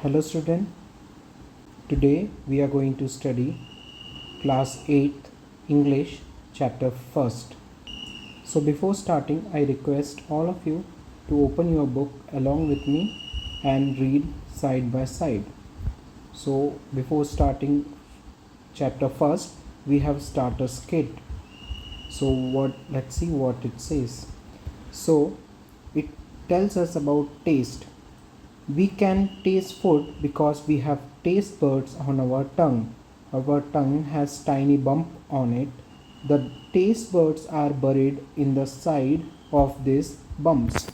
Hello student, today we are going to study class 8th English chapter 1st. So before starting I request all of you to open your book along with me and read side by side. So before starting chapter 1st we have starter skit. So let's see what it says. So it tells us about taste. We can taste food because we have taste buds on our tongue. Our tongue has tiny bump on it. The taste buds are buried in the side of these bumps.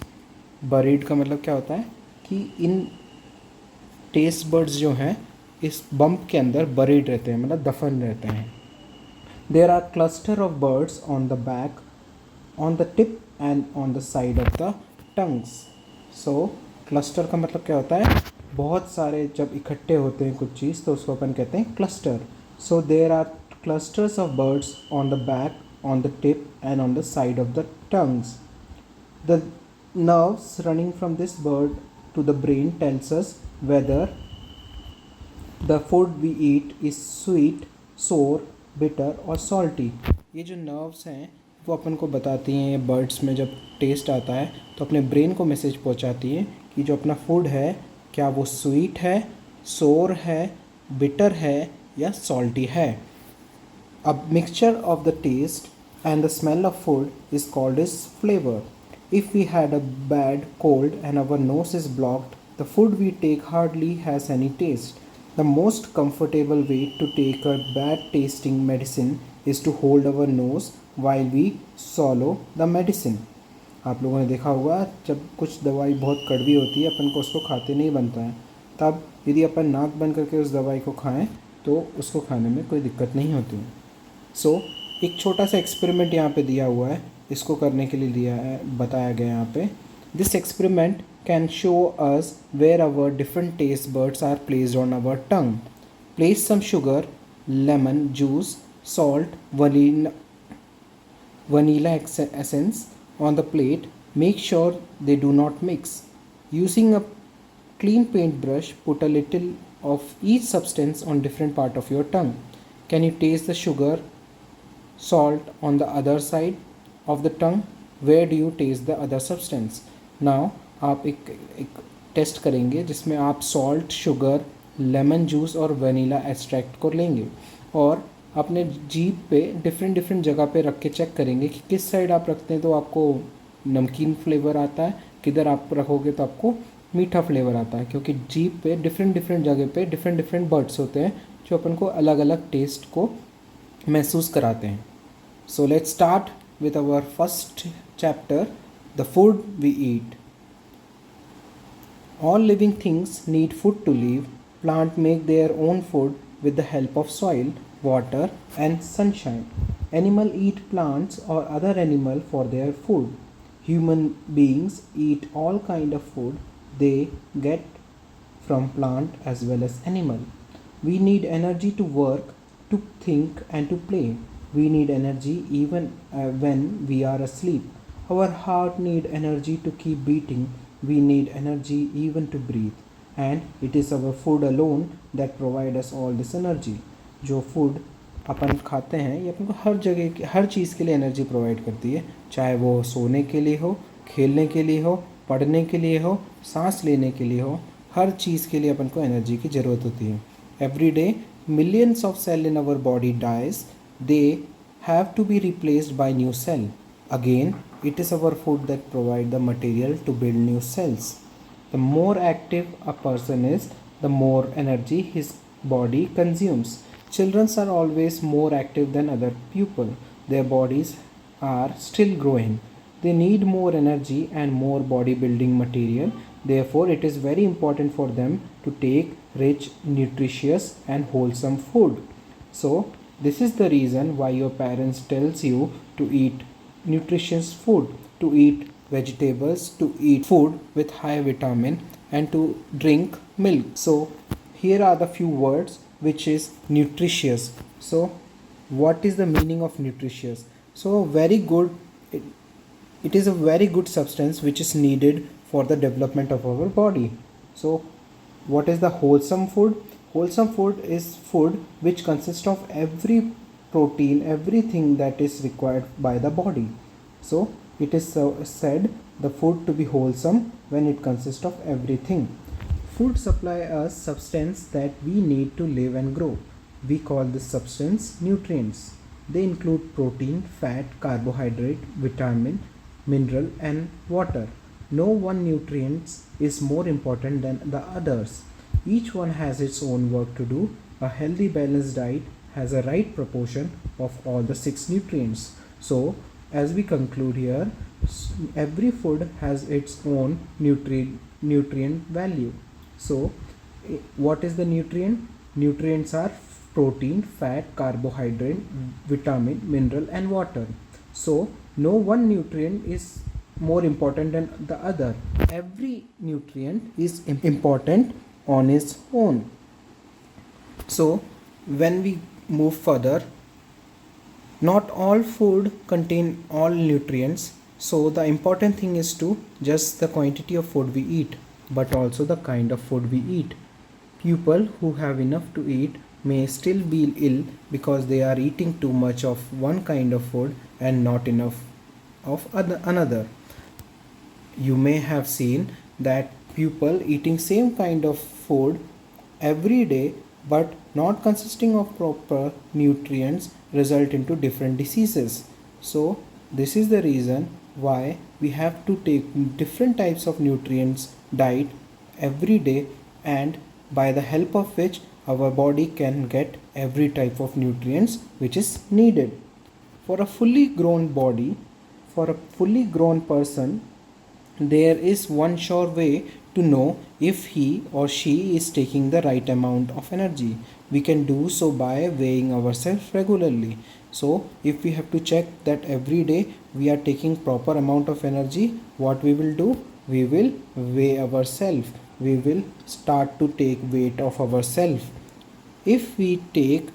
Buried का मतलब क्या होता है कि इन taste buds जो हैं इस bump के अंदर बरीड रहते हैं, मतलब दफन रहते हैं. There are cluster of buds on the back, on the tip and on the side of the tongues. So cluster का मतलब क्या होता है, बहुत सारे जब इकट्ठे होते हैं कुछ चीज़ तो उसको अपन कहते हैं cluster. So there are clusters of buds on the back, on the tip and on the side of the tongues. The nerves running from this bird to the brain tells us whether the food we eat is sweet, sour, bitter or salty. ये जो nerves हैं वो अपन को बताती हैं birds में जब test आता है तो अपने ब्रेन को मैसेज पहुंचाती है कि जो अपना फूड है क्या वो स्वीट है, सोर है, बिटर है या सॉल्टी है. A mixture of the taste and the smell of food is called as flavor. If we had a bad cold and our nose is blocked, the food we take hardly has any taste. The most comfortable way to take a bad tasting medicine is to hold our nose while we swallow the medicine. आप लोगों ने देखा होगा जब कुछ दवाई बहुत कड़वी होती है अपन को उसको खाते नहीं बनता है, तब यदि अपन नाक बंद करके उस दवाई को खाएं तो उसको खाने में कोई दिक्कत नहीं होती. सो एक छोटा सा एक्सपेरिमेंट यहाँ पे दिया हुआ है, इसको करने के लिए दिया है, बताया गया यहाँ पे. This experiment can show us where our different taste buds are placed on our tongue. Place some sugar, lemon juice, salt, vanilla essence on the plate. Make sure they do not mix. Using a clean paintbrush, put a little of each substance on different part of your tongue. Can you taste the sugar, salt on the other side of the tongue? Where do you taste the other substance? Now आप एक test करेंगे जिसमें आप salt, sugar, lemon juice और vanilla extract को लेंगे और अपने जीभ पे डिफरेंट जगह पे रख के चेक करेंगे कि किस साइड आप रखते हैं तो आपको नमकीन फ्लेवर आता है, किधर आप रखोगे तो आपको मीठा फ्लेवर आता है, क्योंकि जीभ पे डिफरेंट जगह पे डिफरेंट बर्ड्स होते हैं जो अपन को अलग अलग टेस्ट को महसूस कराते हैं. So let's start with our first chapter, the food we eat. All living things need food to live. Plants make their own food with the help of soil, water and sunshine. Animals eat plants or other animal for their food. Human beings eat all kind of food they get from plant as well as animal. We need energy to work, to think and to play. We need energy even when we are asleep. Our heart need energy to keep beating. We need energy even to breathe. And it is our food alone that provide us all this energy. जो food अपन खाते हैं ये अपन को हर जगह की हर चीज़ के लिए energy provide करती है, चाहे वो सोने के लिए हो, खेलने के लिए हो, पढ़ने के लिए हो, सांस लेने के लिए हो, हर चीज़ के लिए अपन को एनर्जी की ज़रूरत होती है. Every day millions of cells in our body dies. They have to be replaced by new cell. Again, it is our food that provide the material to build new cells. The more active a person is, the more energy his body consumes. Children are always more active than other people. Their bodies are still growing. They need more energy and more bodybuilding material. Therefore, it is very important for them to take rich, nutritious and wholesome food. So, this is the reason why your parents tells you to eat nutritious food, to eat vegetables, to eat food with high vitamin and to drink milk. So, here are the few words which is nutritious. So, what is the meaning of nutritious? So, very good, it is a very good substance which is needed for the development of our body. So, what is the wholesome food? Wholesome food is food which consists of every protein, everything that is required by the body. So it is said the food to be wholesome when it consists of everything. Food supply us substance that we need to live and grow. We call this substance nutrients. They include protein, fat, carbohydrate, vitamin, mineral and water. No one nutrient is more important than the others. Each one has its own work to do. A healthy balanced diet has a right proportion of all the 6 nutrients. So as we conclude here, every food has its own nutrient value. So what is the nutrient? Nutrients are protein, fat, carbohydrate, vitamin, mineral and water. So no one nutrient is more important than the other. Every nutrient is important on its own. So when we move further, not all food contain all nutrients. So the important thing is to just the quantity of food we eat, but also the kind of food we eat. People who have enough to eat may still be ill because they are eating too much of one kind of food and not enough of another. You may have seen that people eating same kind of food every day but not consisting of proper nutrients result into different diseases. So this is the reason why we have to take different types of nutrients diet every day, and by the help of which our body can get every type of nutrients which is needed. For a fully grown body, for a fully grown person, there is one sure way to know if he or she is taking the right amount of energy. We can do so by weighing ourselves regularly. So if we have to check that every day we are taking proper amount of energy, what we will do? We will weigh ourselves. We will start to take weight of ourselves. If we take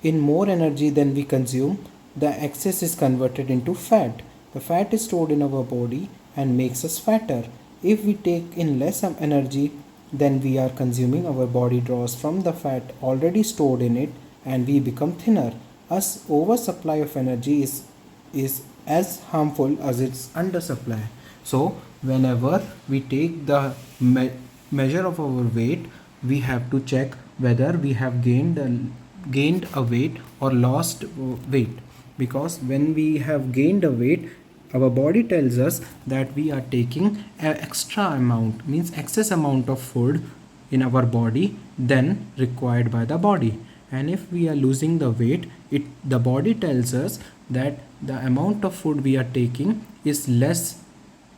in more energy than we consume, the excess is converted into fat. The fat is stored in our body and makes us fatter. If we take in less energy than we are consuming, our body draws from the fat already stored in it and we become thinner. As oversupply of energy is as harmful as its undersupply. So whenever we take the measure of our weight, we have to check whether we have gained a weight or lost weight, because when we have gained a weight, our body tells us that we are taking an extra amount, means excess amount of food in our body than required by the body. And if we are losing the weight, the body tells us that the amount of food we are taking is less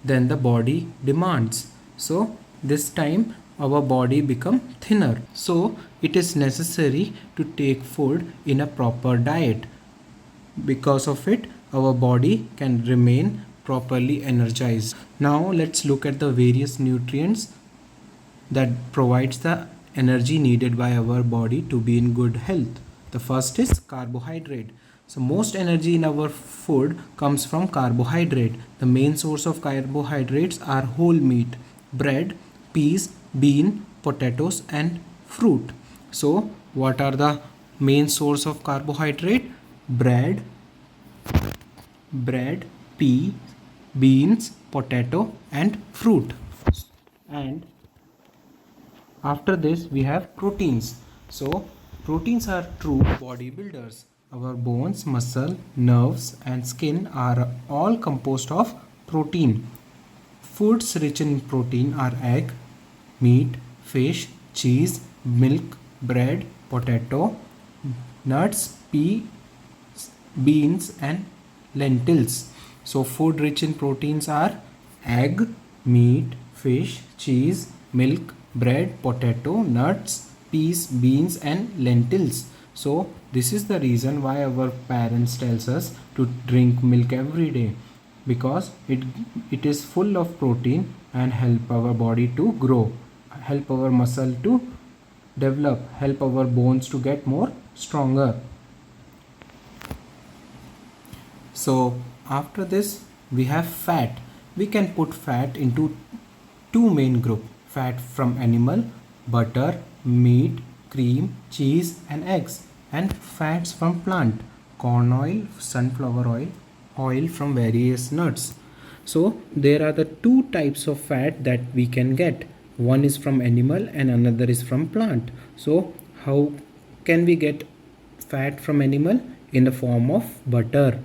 than the body demands. So this time our body become thinner. So it is necessary to take food in a proper diet. Because of it, our body can remain properly energized. Now let's look at the various nutrients that provides the energy needed by our body to be in good health. The first is carbohydrate. So most energy in our food comes from carbohydrate. The main source of carbohydrates are whole meat, bread, peas, bean, potatoes and fruit. So what are the main source of carbohydrate? Bread, pea, beans, potato and fruit. And after this we have proteins. So proteins are true bodybuilders. Our bones, muscle, nerves and skin are all composed of protein. Foods rich in protein are egg, meat, fish, cheese, milk, bread, potato, nuts, peas, beans and lentils. So food rich in proteins are egg, meat, fish, cheese, milk, bread, potato, nuts, peas, beans and lentils. So this is the reason why our parents tells us to drink milk every day, because it is full of protein and help our body to grow, help our muscle to develop, help our bones to get more stronger. So after this we have fat. We can put fat into two main groups: fat from animal butter, meat, cream, cheese and eggs. And fats from plant, corn oil, sunflower oil, oil from various nuts. So there are the two types of fat that we can get. One is from animal and another is from plant. So how can we get fat from animal? In the form of butter.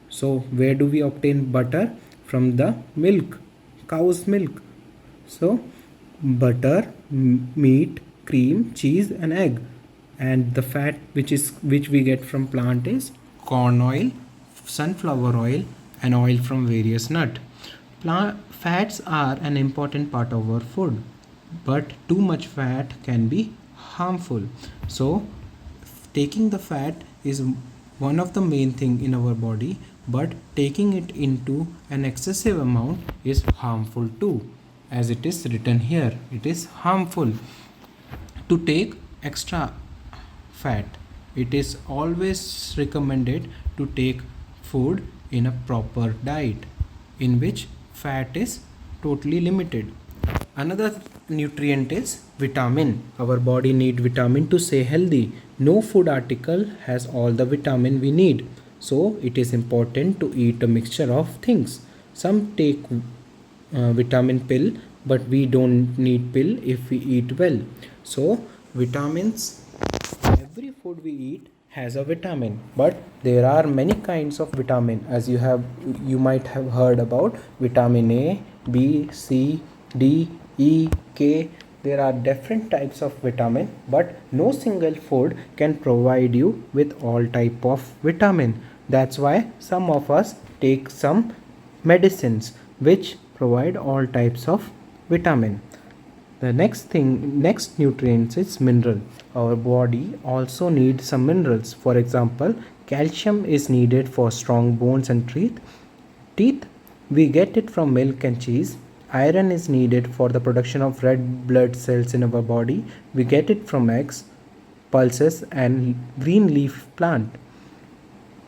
So where do we obtain butter? From the milk, cow's milk. So butter, meat, cream, cheese and egg. And the fat which we get from plant is corn oil, sunflower oil and oil from various nut. Fats are an important part of our food, but too much fat can be harmful. So taking the fat is one of the main thing in our body, but taking it into an excessive amount is harmful too. As it is written here, it is harmful to take extra fat. It is always recommended to take food in a proper diet in which fat is totally limited. Another nutrient is vitamin. Our body need vitamin to stay healthy. No food article has all the vitamin we need. So it is important to eat a mixture of things. Some take vitamin pill, but we don't need pill if we eat well. So vitamins, every food we eat has a vitamin, but there are many kinds of vitamin. As you might have heard about vitamin A, B, C, D, E, K. There are different types of vitamin, but no single food can provide you with all type of vitamin. That's why some of us take some medicines which provide all types of vitamin. The next nutrients is mineral. Our body also needs some minerals. For example, calcium is needed for strong bones and teeth. We get it from milk and cheese. Iron is needed for the production of red blood cells in our body. We get it from eggs, pulses and green leaf plant.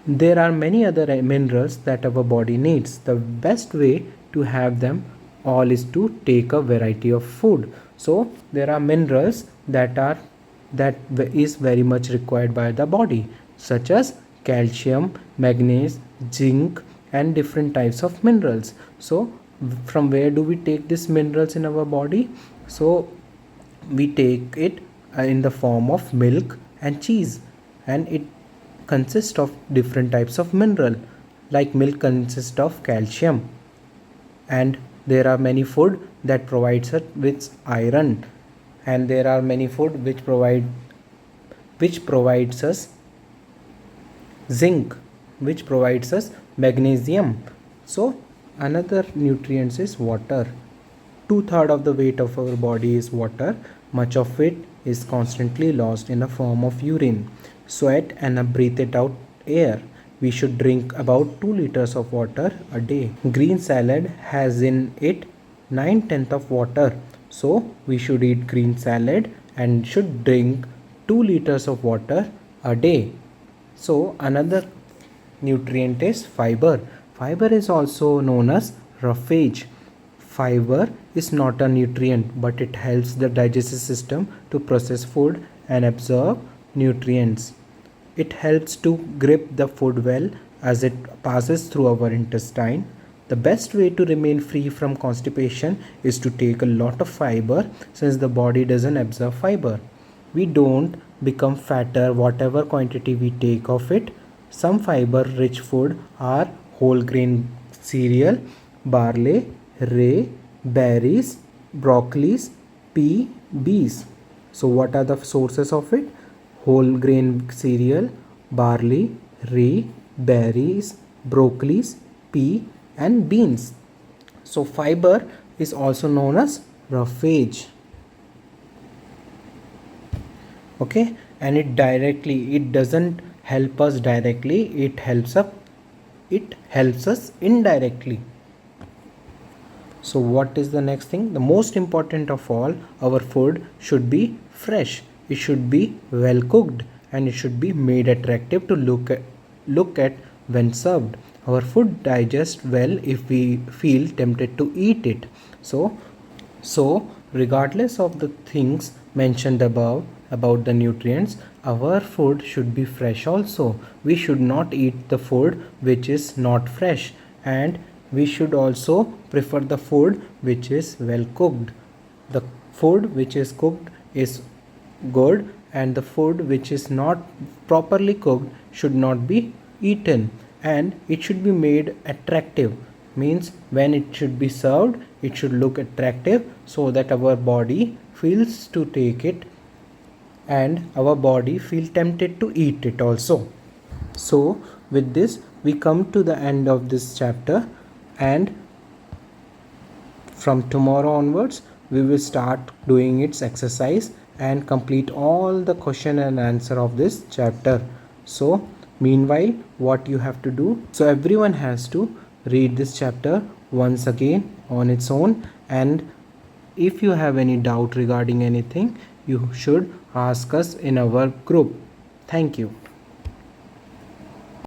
There are many other minerals that our body needs. The best way to have them all is to take a variety of food. So there are minerals that is very much required by the body, such as calcium, magnesium, zinc and different types of minerals. So from where do we take these minerals in our body? So we take it in the form of milk and cheese, and it consists of different types of mineral. Like milk consists of calcium, and there are many food that provides us with iron, and there are many food which provides us zinc, which provides us magnesium. So another nutrients is water. 2/3 of the weight of our body is water. Much of it is constantly lost in the form of urine, sweat and breathed out air. We should drink about 2 liters of water a day. Green salad has in it 9/10 of water. So we should eat green salad and should drink 2 liters of water a day. So another nutrient is fiber. Fiber is also known as roughage. Fiber is not a nutrient, but it helps the digestive system to process food and absorb nutrients. It helps to grip the food well as it passes through our intestine. The best way to remain free from constipation is to take a lot of fiber, since the body doesn't absorb fiber. We don't become fatter whatever quantity we take of it. Some fiber rich food are whole grain cereal, barley, rye, berries, broccolis, pea, bees. So what are the sources of it? Whole grain cereal, barley, rye, berries, broccolis, pea and beans. So fiber is also known as roughage. Okay, and it doesn't help us directly, it helps us indirectly. So what is the next thing? The most important of all, our food should be fresh. It should be well cooked and it should be made attractive to look at when served. Our food digests well if we feel tempted to eat it. So regardless of the things mentioned above about the nutrients, our food should be fresh also. We should not eat the food which is not fresh, and we should also prefer the food which is well cooked. The food which is cooked is good, and the food which is not properly cooked should not be eaten, and it should be made attractive. Means when it should be served, it should look attractive so that our body feels to take it, and our body feel tempted to eat it also. So with this we come to the end of this chapter, and from tomorrow onwards we will start doing its exercise and complete all the question and answer of this chapter. So meanwhile, what you have to do, so everyone has to read this chapter once again on its own, and if you have any doubt regarding anything, you should ask us in our group. Thank you.